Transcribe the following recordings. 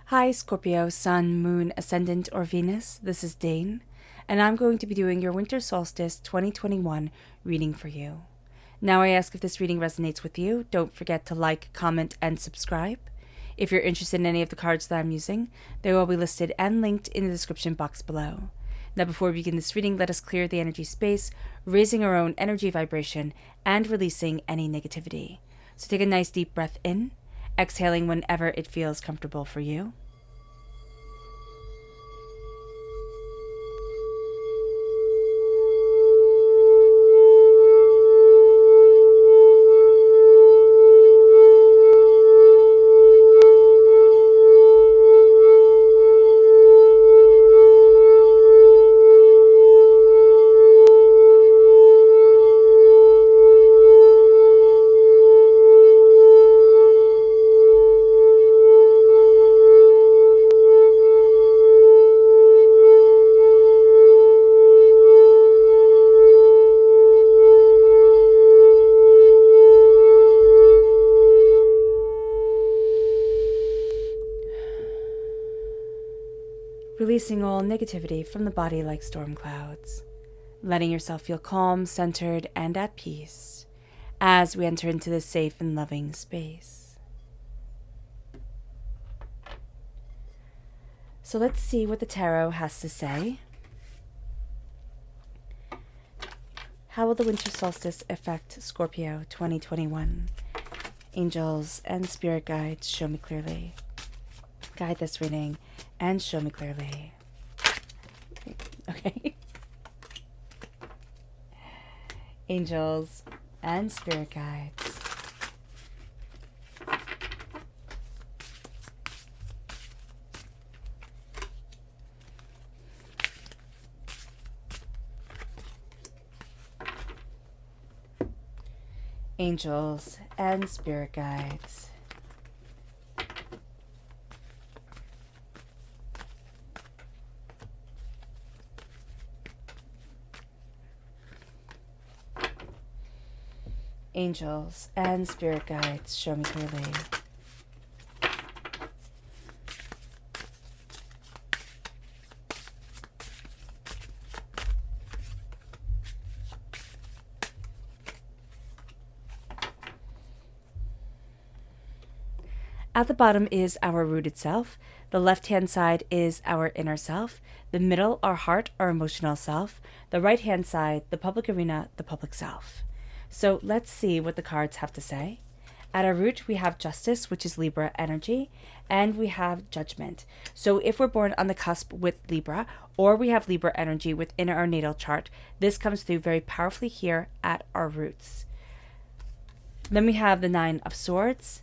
Hi, Scorpio, Sun, Moon, Ascendant, or Venus. This is Dane, and I'm going to be doing your Winter Solstice 2021 reading for you. Now, I ask if this reading resonates with you. Don't forget to like, comment, and subscribe. If you're interested in any of the cards that I'm using, they will be listed and linked in the description box below. Now, before we begin this reading, let us clear the energy space, raising our own energy vibration and releasing any negativity. So take a nice deep breath in, exhaling whenever it feels comfortable for you. Releasing all negativity from the body like storm clouds, letting yourself feel calm, centered, and at peace as we enter into this safe and loving space. So let's see what the tarot has to say. How will the winter solstice affect Scorpio 2021? Angels and spirit guides, show me clearly. Guide this reading and show me clearly. Okay. Angels and spirit guides. Angels and spirit guides. Angels and spirit guides, show me clearly. At the bottom is our rooted self. The left-hand side is our inner self. The middle, our heart, our emotional self. The right-hand side, the public arena, the public self. So let's see what the cards have to say. At our root, we have Justice, which is Libra energy, and we have Judgment. So if we're born on the cusp with Libra, or we have Libra energy within our natal chart, this comes through very powerfully here at our roots. Then we have the Nine of Swords,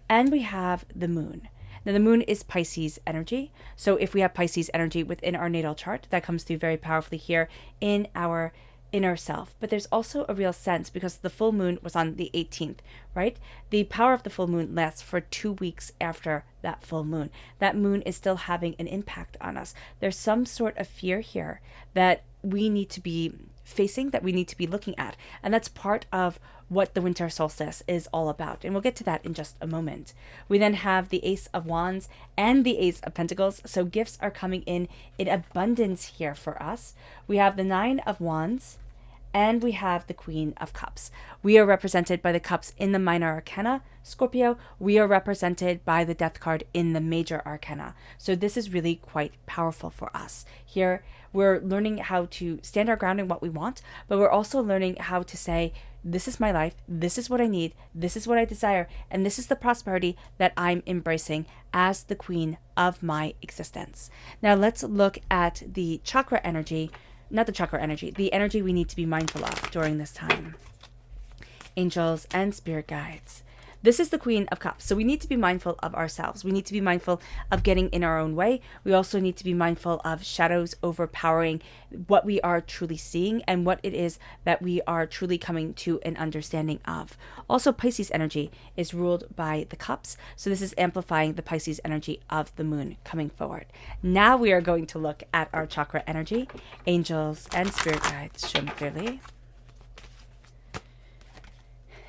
and we have the Moon. Now, the Moon is Pisces energy. So if we have Pisces energy within our natal chart, that comes through very powerfully here in our inner self. But there's also a real sense, because the full moon was on the 18th, right? The power of the full moon lasts for 2 weeks after that full moon. That moon is still having an impact on us. There's some sort of fear here that we need to be facing, that we need to be looking at. And that's part of what the winter solstice is all about. And we'll get to that in just a moment. We then have the Ace of Wands and the Ace of Pentacles. So gifts are coming in abundance here for us. We have the Nine of Wands, and we have the Queen of Cups. We are represented by the cups in the minor arcana, Scorpio. We are represented by the Death card in the major arcana. So this is really quite powerful for us. Here, we're learning how to stand our ground in what we want, but we're also learning how to say, this is my life, this is what I need, this is what I desire, and this is the prosperity that I'm embracing as the queen of my existence. Now let's look at the chakra energy. Not the chakra energy, the energy we need to be mindful of during this time. Angels and spirit guides. This is the Queen of Cups. So we need to be mindful of ourselves. We need to be mindful of getting in our own way. We also need to be mindful of shadows overpowering what we are truly seeing and what it is that we are truly coming to an understanding of. Also, Pisces energy is ruled by the cups. So this is amplifying the Pisces energy of the moon coming forward. Now we are going to look at our chakra energy. Angels and spirit guides, show me clearly.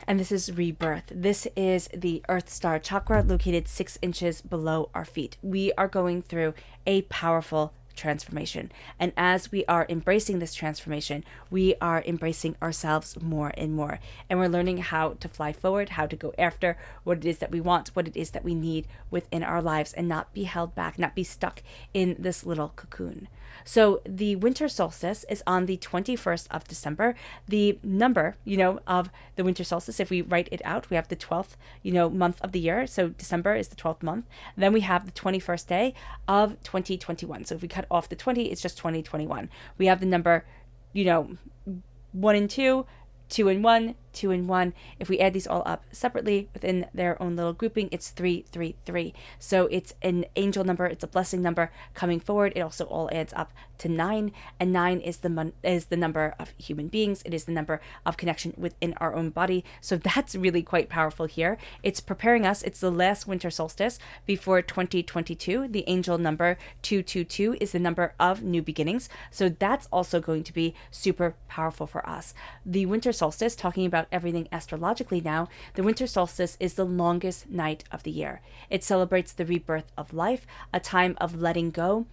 And this is rebirth. This is the Earth Star chakra located 6 inches below our feet. We are going through a powerful transformation. And as we are embracing this transformation, we are embracing ourselves more and more. And we're learning how to fly forward, how to go after what it is that we want, what it is that we need within our lives, and not be held back, not be stuck in this little cocoon. So the winter solstice is on the 21st of December. The number, of the winter solstice, if we write it out, we have the 12th, month of the year. So December is the 12th month. Then we have the 21st day of 2021. So if we cut off the 20, it's just 2021. We have the number, 1 and 2, 2 and 1, 2 and 1. If we add these all up separately within their own little grouping, it's 333. So it's an angel number, it's a blessing number coming forward. It also all adds up to 9, and 9 is the number of human beings. It is the number of connection within our own body. So that's really quite powerful here. It's preparing us. It's the last winter solstice before 2022. The angel number 222 is the number of new beginnings. So that's also going to be super powerful for us. The winter solstice, talking about everything astrologically now, the winter solstice is the longest night of the year. It celebrates the rebirth of life, a time of letting go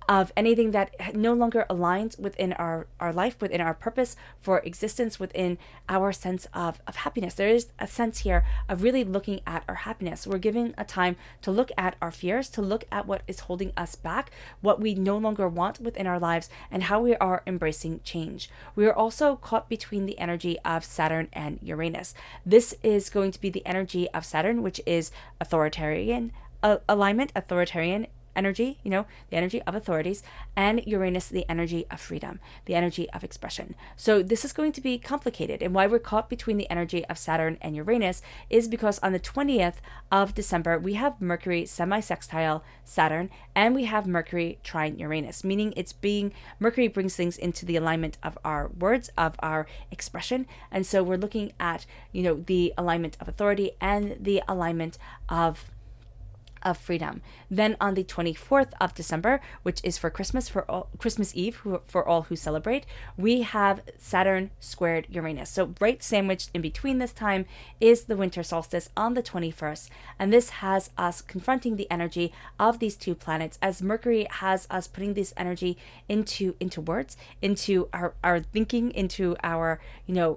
of anything that no longer aligns within our life, within our purpose for existence, within our sense of happiness. There is a sense here of really looking at our happiness. We're giving a time to look at our fears, to look at what is holding us back, what we no longer want within our lives, and how we are embracing change. We are also caught between the energy of Saturn and Uranus. This is going to be the energy of Saturn, which is authoritarian alignment, authoritarian energy, the energy of authorities, and Uranus, the energy of freedom, the energy of expression. So this is going to be complicated. And why we're caught between the energy of Saturn and Uranus is because on the 20th of December, we have Mercury semi-sextile Saturn, and we have Mercury trine Uranus, meaning Mercury brings things into the alignment of our words, of our expression. And so we're looking at, the alignment of authority and the alignment of freedom. Then on the 24th of December, which is for Christmas, Christmas Eve, for all who celebrate, we have Saturn squared Uranus. So right sandwiched in between this time is the winter solstice on the 21st. And this has us confronting the energy of these two planets, as Mercury has us putting this energy into words, into our thinking, into our,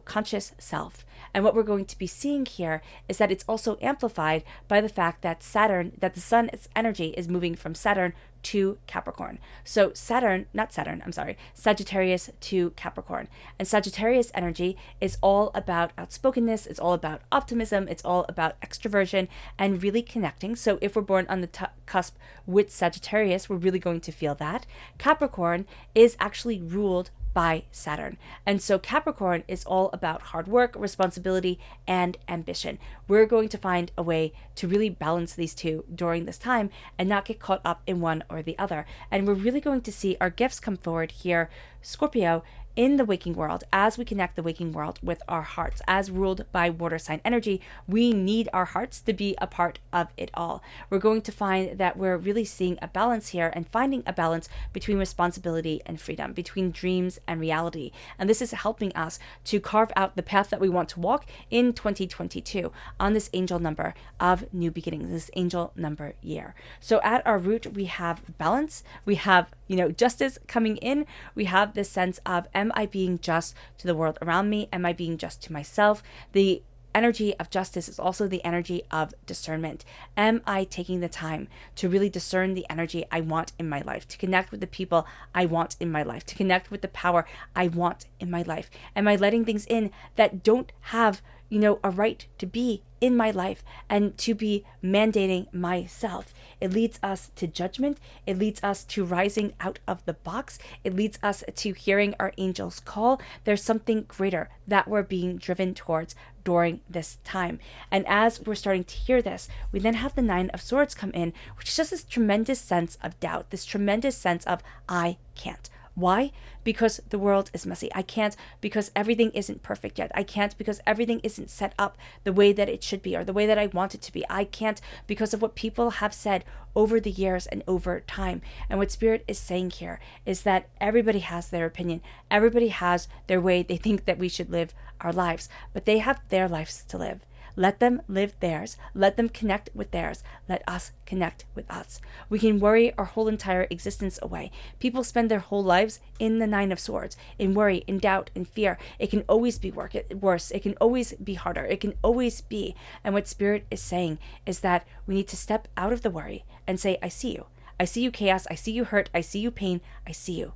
conscious self. And what we're going to be seeing here is that it's also amplified by the fact that the sun's energy is moving from Saturn to Capricorn. So Sagittarius to Capricorn. And Sagittarius energy is all about outspokenness, it's all about optimism, it's all about extroversion and really connecting. So if we're born on the cusp with Sagittarius, we're really going to feel that. Capricorn is actually ruled by Saturn. And so Capricorn is all about hard work, responsibility, and ambition. We're going to find a way to really balance these two during this time and not get caught up in one or the other. And we're really going to see our gifts come forward here, Scorpio, in the waking world, as we connect the waking world with our hearts. As ruled by water sign energy, we need our hearts to be a part of it all. We're going to find that we're really seeing a balance here and finding a balance between responsibility and freedom, between dreams and reality. And this is helping us to carve out the path that we want to walk in 2022 on this angel number of new beginnings, this angel number year. So at our root, we have balance, we have, justice coming in, we have this sense of, am I being just to the world around me? Am I being just to myself? The energy of justice is also the energy of discernment. Am I taking the time to really discern the energy I want in my life, to connect with the people I want in my life, to connect with the power I want in my life? Am I letting things in that don't have, a right to be in my life and to be mandating myself? It leads us to judgment. It leads us to rising out of the box. It leads us to hearing our angel's call. There's something greater that we're being driven towards during this time. And as we're starting to hear this, we then have the 9 of Swords come in, which is just this tremendous sense of doubt, this tremendous sense of, I can't. Why? Because the world is messy. I can't because everything isn't perfect yet. I can't because everything isn't set up the way that it should be or the way that I want it to be. I can't because of what people have said over the years and over time. And what Spirit is saying here is that everybody has their opinion. Everybody has their way they think that we should live our lives, but they have their lives to live. Let them live theirs. Let them connect with theirs. Let us connect with us. We can worry our whole entire existence away. People spend their whole lives in the Nine of Swords, in worry, in doubt, in fear. It can always be worse. It can always be harder. It can always be. And what Spirit is saying is that we need to step out of the worry and say, I see you. I see you chaos. I see you hurt. I see you pain. I see you.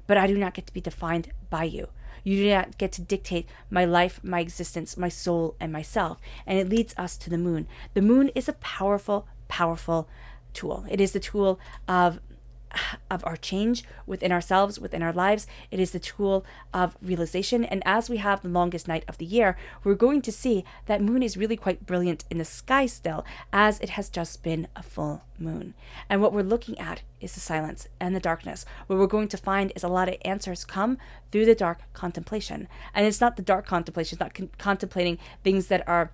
But I do not get to be defined by you. You do not get to dictate my life, my existence, my soul, and myself. And it leads us to the moon. The moon is a powerful, powerful tool. It is the tool of our change within ourselves, within our lives. It is the tool of realization. And as we have the longest night of the year, we're going to see that moon is really quite brilliant in the sky still, as it has just been a full moon. And what we're looking at is the silence and the darkness. What we're going to find is a lot of answers come through the dark contemplation. And it's not the dark contemplation, it's not contemplating things that are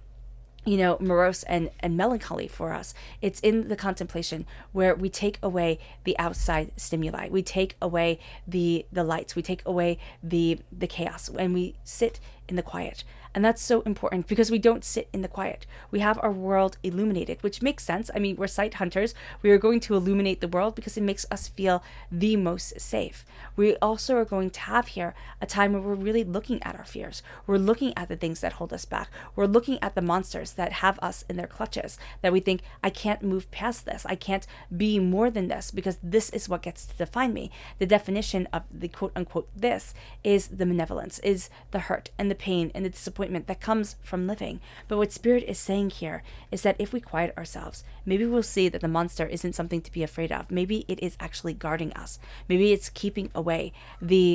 morose and melancholy for us. It's in the contemplation where we take away the outside stimuli. We take away the lights. We take away the chaos, and we sit in the quiet. And that's so important because we don't sit in the quiet. We have our world illuminated, which makes sense. I mean, we're sight hunters. We are going to illuminate the world because it makes us feel the most safe. We also are going to have here a time where we're really looking at our fears. We're looking at the things that hold us back. We're looking at the monsters that have us in their clutches, that we think, I can't move past this. I can't be more than this because this is what gets to define me. The definition of the quote unquote this is the malevolence, is the hurt and the pain and the disappointment that comes from living. But what Spirit is saying here is that if we quiet ourselves, maybe we'll see that the monster isn't something to be afraid of. Maybe it is actually guarding us. Maybe it's keeping away the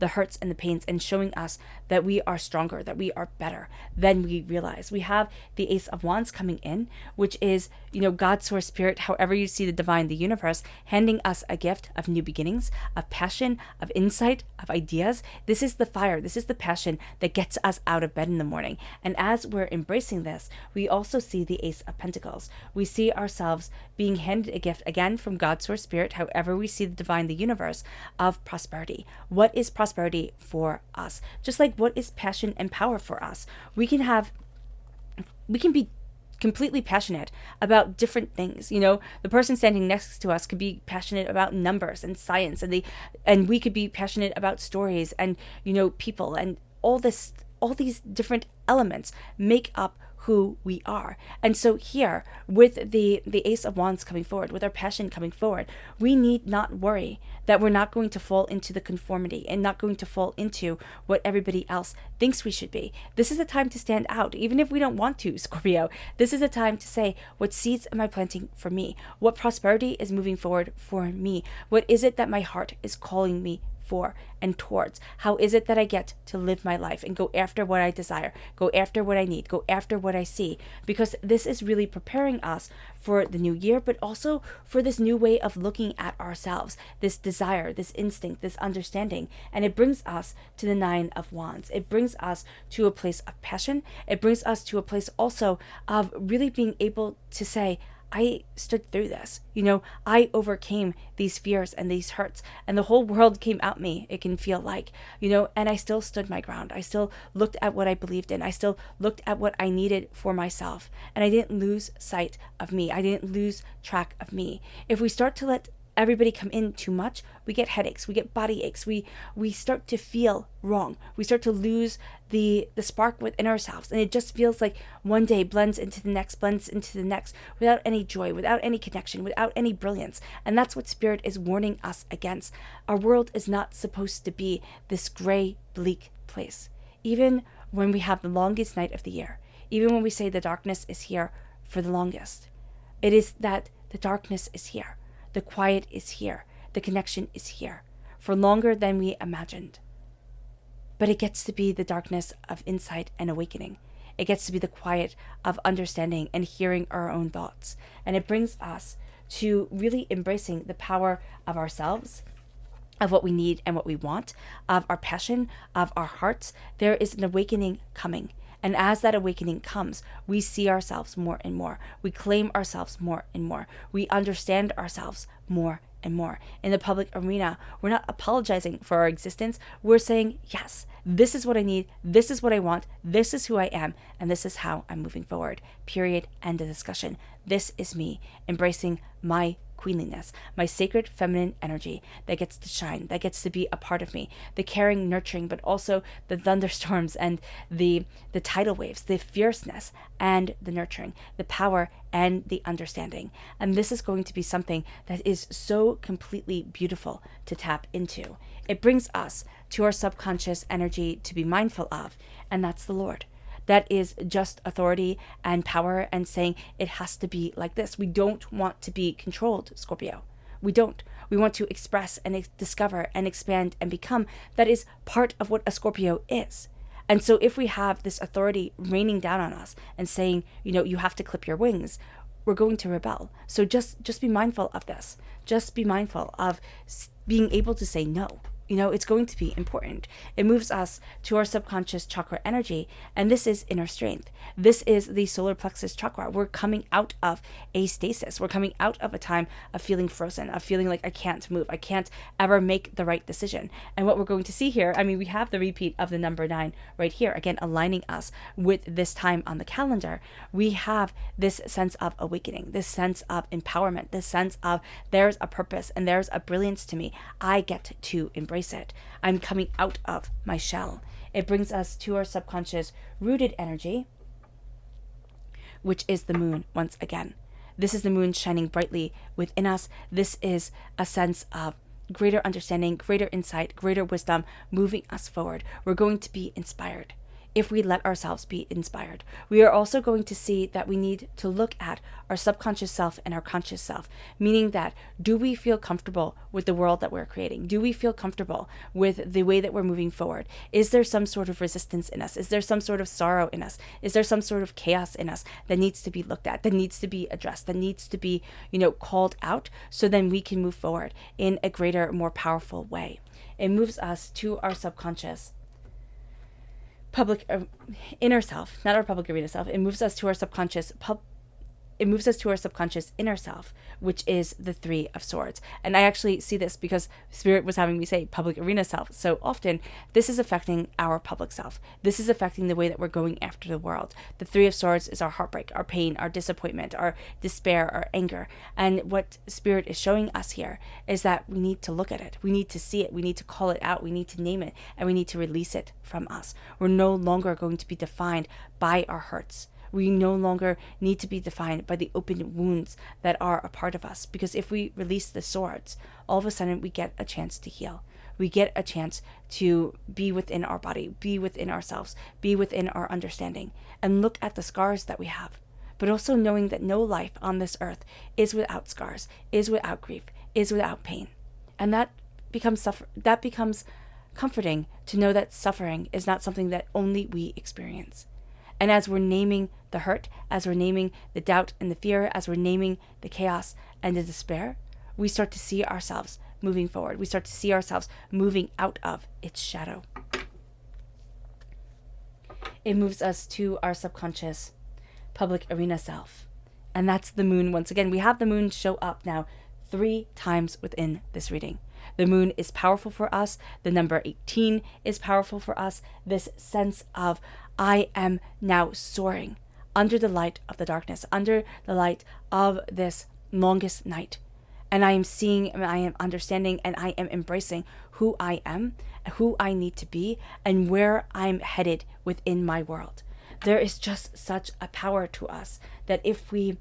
hurts and the pains and showing us that we are stronger, that we are better than we realize. We have the Ace of Wands coming in, which is, God, Source, Spirit, however you see the divine, the universe, handing us a gift of new beginnings, of passion, of insight, of ideas. This is the fire. This is the passion that gets us out of bed in the morning. And as we're embracing this, we also see the Ace of Pentacles. We see ourselves being handed a gift, again, from God, Source, Spirit, however we see the divine, the universe, of prosperity. What is prosperity for us? Just like what is passion and power for us? We can be completely passionate about different things. The person standing next to us could be passionate about numbers and science, and we could be passionate about stories and people, and all these different elements make up who we are. And so here, with the Ace of Wands coming forward, with our passion coming forward, we need not worry that we're not going to fall into the conformity and not going to fall into what everybody else thinks we should be. This is a time to stand out, even if we don't want to, Scorpio. This is a time to say, what seeds am I planting for me? What prosperity is moving forward for me? What is it that my heart is calling me for and towards? How is it that I get to live my life and go after what I desire, go after what I need, go after what I see? Because this is really preparing us for the new year, but also for this new way of looking at ourselves, this desire, this instinct, this understanding. And it brings us to the Nine of Wands. It brings us to a place of passion. It brings us to a place also of really being able to say, I stood through this. I overcame these fears and these hurts, and the whole world came at me, it can feel like, and I still stood my ground. I still looked at what I believed in. I still looked at what I needed for myself, and I didn't lose sight of me. I didn't lose track of me. If we start to let everybody come in too much, we get headaches, we get body aches, we start to feel wrong. We start to lose the spark within ourselves, and it just feels like one day blends into the next, without any joy, without any connection, without any brilliance. And that's what Spirit is warning us against. Our world is not supposed to be this gray, bleak place. Even when we have the longest night of the year, even when we say the darkness is here for the longest, it is that the darkness is here. The quiet is here. The connection is here for longer than we imagined. But it gets to be the darkness of insight and awakening. It gets to be the quiet of understanding and hearing our own thoughts. And it brings us to really embracing the power of ourselves of what we need and what we want, of our passion, of our hearts. There is an awakening coming. And as that awakening comes, we see ourselves more and more. We claim ourselves more and more. We understand ourselves more and more. In the public arena, we're not apologizing for our existence. We're saying, yes, this is what I need. This is what I want. This is who I am. And this is how I'm moving forward. Period. End of discussion. This is me embracing my queenliness, my sacred feminine energy that gets to shine, that gets to be a part of me, the caring, nurturing, but also the thunderstorms and the tidal waves, the fierceness and the nurturing, the power and the understanding. And this is going to be something that is so completely beautiful to tap into. It brings us to our subconscious energy to be mindful of, and that's the Lord. That is just authority and power and saying it has to be like this. We don't want to be controlled, Scorpio. We don't. We want to express and discover and expand and become. That is part of what a Scorpio is. And so if we have this authority raining down on us and saying, you have to clip your wings, we're going to rebel. So just be mindful of this. Just be mindful of being able to say no. It's going to be important. It moves us to our subconscious chakra energy, and this is inner strength. This is the solar plexus chakra. We're coming out of a stasis. We're coming out of a time of feeling frozen, of feeling like I can't move. I can't ever make the right decision. And what we're going to see here, we have the repeat of the number 9 right here, again, aligning us with this time on the calendar. We have this sense of awakening, this sense of empowerment, this sense of there's a purpose and there's a brilliance to me. I get to embrace it. I'm coming out of my shell. It brings us to our subconscious rooted energy, which is the moon once again. This is the moon shining brightly within us. This is a sense of greater understanding, greater insight, greater wisdom moving us forward. We're going to be inspired if we let ourselves be inspired. We are also going to see that we need to look at our subconscious self and our conscious self, meaning that do we feel comfortable with the world that we're creating? Do we feel comfortable with the way that we're moving forward? Is there some sort of resistance in us? Is there some sort of sorrow in us? Is there some sort of chaos in us that needs to be looked at, that needs to be addressed, that needs to be, called out, so then we can move forward in a greater, more powerful way? It moves us to our subconscious public inner self, not our public arena self. It moves us to our subconscious inner self, which is the 3 of Swords. And I actually see this because Spirit was having me say public arena self so often. This is affecting our public self. This is affecting the way that we're going after the world. The 3 of Swords is our heartbreak, our pain, our disappointment, our despair, our anger. And what Spirit is showing us here is that we need to look at it. We need to see it. We need to call it out. We need to name it. And we need to release it from us. We're no longer going to be defined by our hurts. We no longer need to be defined by the open wounds that are a part of us. Because if we release the swords, all of a sudden we get a chance to heal. We get a chance to be within our body, be within ourselves, be within our understanding, and look at the scars that we have. But also knowing that no life on this earth is without scars, is without grief, is without pain. And that becomes comforting to know that suffering is not something that only we experience. And as we're naming the hurt, as we're naming the doubt and the fear, as we're naming the chaos and the despair, we start to see ourselves moving forward. We start to see ourselves moving out of its shadow. It moves us to our subconscious public arena self. And that's the moon once again. We have the moon show up now 3 times within this reading. The moon is powerful for us. The number 18 is powerful for us. This sense of I am now soaring under the light of the darkness, under the light of this longest night. And I am seeing, and I am understanding, and I am embracing who I am, who I need to be, and where I'm headed within my world. There is just such a power to us that if we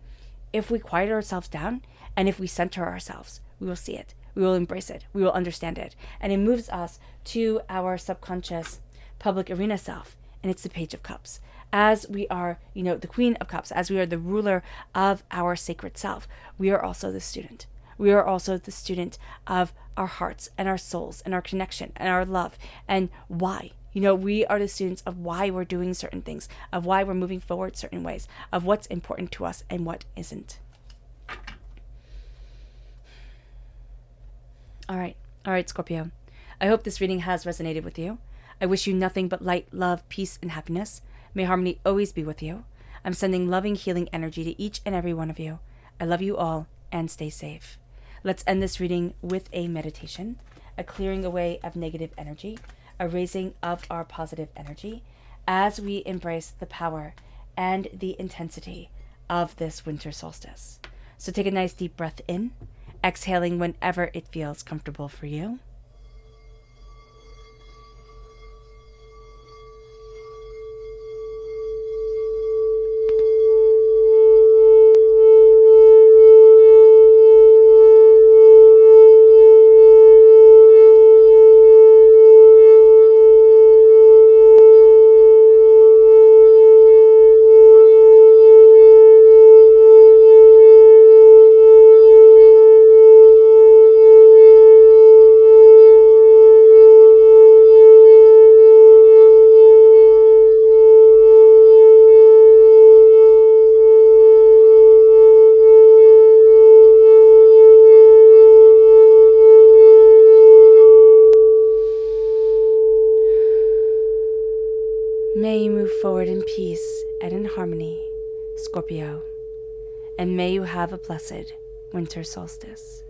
quiet ourselves down and if we center ourselves, we will see it. We will embrace it. We will understand it. And it moves us to our subconscious public arena self. And it's the Page of Cups. As we are, the Queen of Cups, as we are the ruler of our sacred self, we are also the student. We are also the student of our hearts and our souls and our connection and our love and why. We are the students of why we're doing certain things, of why we're moving forward certain ways, of what's important to us and what isn't. All right, Scorpio. I hope this reading has resonated with you. I wish you nothing but light, love, peace, and happiness. May harmony always be with you. I'm sending loving, healing energy to each and every one of you. I love you all, and stay safe. Let's end this reading with a meditation, a clearing away of negative energy, a raising of our positive energy as we embrace the power and the intensity of this winter solstice. So take a nice deep breath in, exhaling whenever it feels comfortable for you. May you move forward in peace and in harmony, Scorpio, and may you have a blessed winter solstice.